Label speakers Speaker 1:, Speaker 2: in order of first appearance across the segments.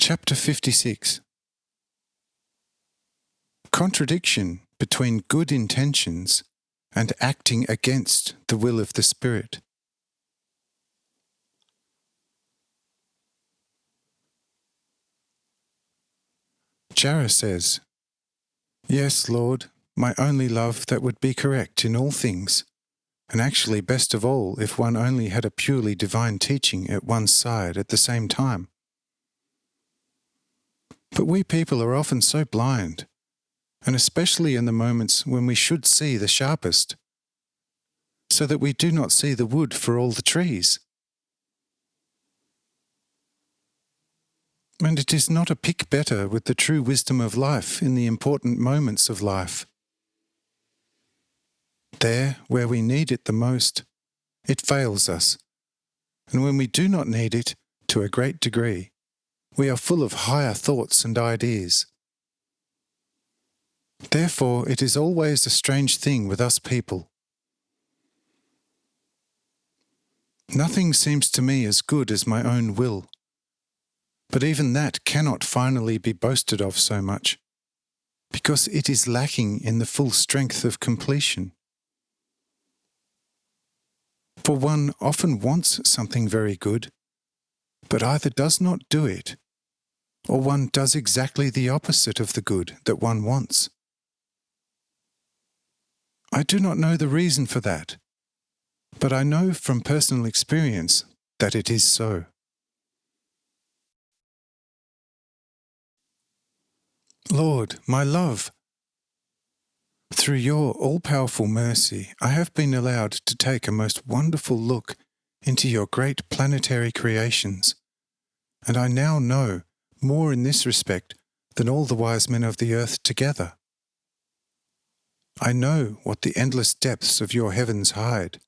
Speaker 1: Chapter 56. Contradiction between good intentions and acting against the will of the Spirit. Jara says, "Yes, Lord, my only love that would be correct in all things, and actually best of all if one only had a purely divine teaching at one's side at the same time. But we people are often so blind, and especially in the moments when we should see the sharpest, so that we do not see the wood for all the trees. And it is not a pick better with the true wisdom of life in the important moments of life. There, where we need it the most, it fails us, and when we do not need it to a great degree, we are full of higher thoughts and ideas. Therefore, it is always a strange thing with us people. Nothing seems to me as good as my own will, but even that cannot finally be boasted of so much, because it is lacking in the full strength of completion. For one often wants something very good, but either does not do it, or one does exactly the opposite of the good that one wants. I do not know the reason for that, but I know from personal experience that it is so. Lord, my love, through your all-powerful mercy, I have been allowed to take a most wonderful look into your great planetary creations, and I now know more in this respect than all the wise men of the earth together. I know what the endless depths of your heavens hide.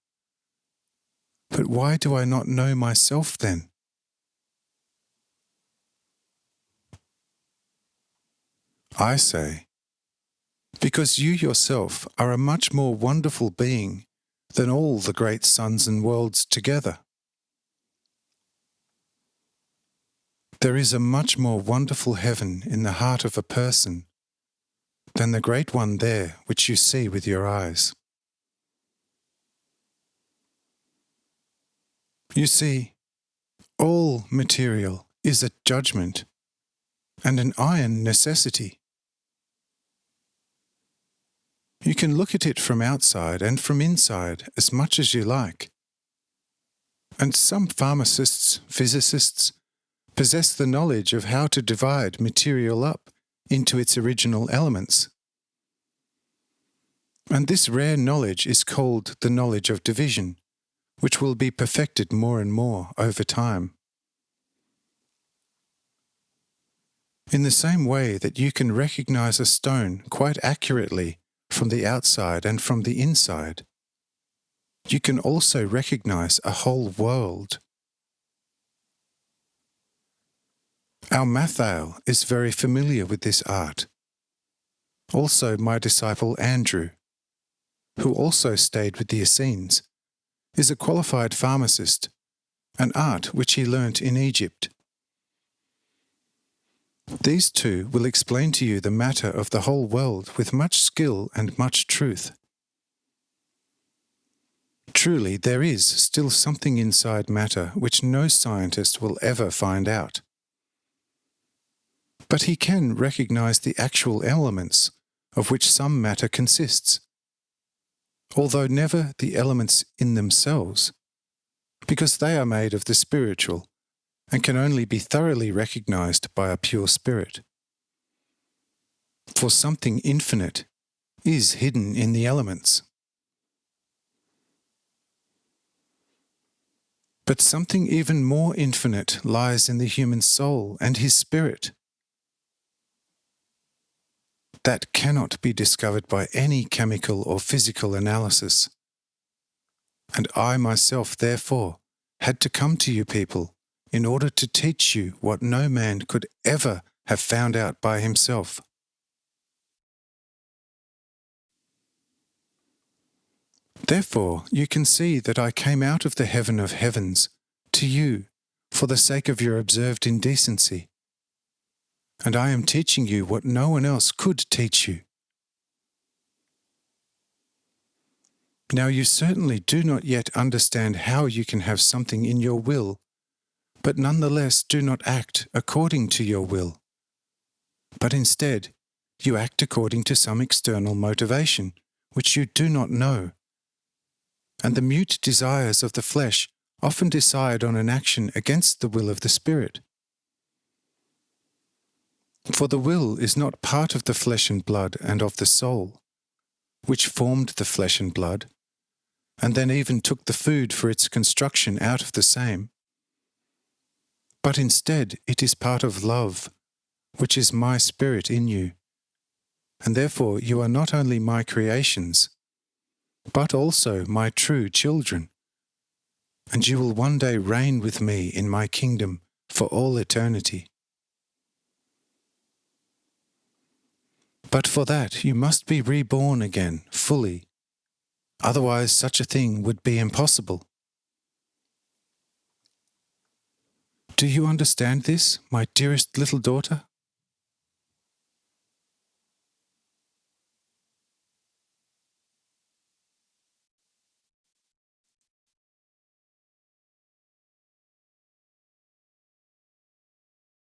Speaker 1: But why do I not know myself then? I say, because you yourself are a much more wonderful being than all the great suns and worlds together. There is a much more wonderful heaven in the heart of a person than the great one there which you see with your eyes. You see, all material is a judgment and an iron necessity. You can look at it from outside and from inside as much as you like. And some pharmacists, physicists, possess the knowledge of how to divide material up into its original elements. And this rare knowledge is called the knowledge of division, which will be perfected more and more over time. In the same way that you can recognize a stone quite accurately from the outside and from the inside, you can also recognize a whole world. Our Mathael is very familiar with this art. Also my disciple Andrew, who also stayed with the Essenes, is a qualified pharmacist, an art which he learnt in Egypt. These two will explain to you the matter of the whole world with much skill and much truth. Truly, there is still something inside matter which no scientist will ever find out. But he can recognize the actual elements of which some matter consists, although never the elements in themselves, because they are made of the spiritual and can only be thoroughly recognized by a pure spirit. For something infinite is hidden in the elements. But something even more infinite lies in the human soul and his spirit. That cannot be discovered by any chemical or physical analysis. And I myself, therefore, had to come to you people in order to teach you what no man could ever have found out by himself. Therefore, you can see that I came out of the heaven of heavens to you for the sake of your observed indecency, and I am teaching you what no one else could teach you. Now you certainly do not yet understand how you can have something in your will, but nonetheless do not act according to your will. But instead, you act according to some external motivation, which you do not know. And the mute desires of the flesh often decide on an action against the will of the Spirit. For the will is not part of the flesh and blood and of the soul, which formed the flesh and blood, and then even took the food for its construction out of the same. But instead it is part of love, which is my Spirit in you, and therefore you are not only my creations, but also my true children, and you will one day reign with me in my kingdom for all eternity. But for that you must be reborn again fully, otherwise such a thing would be impossible. Do you understand this, my dearest little daughter?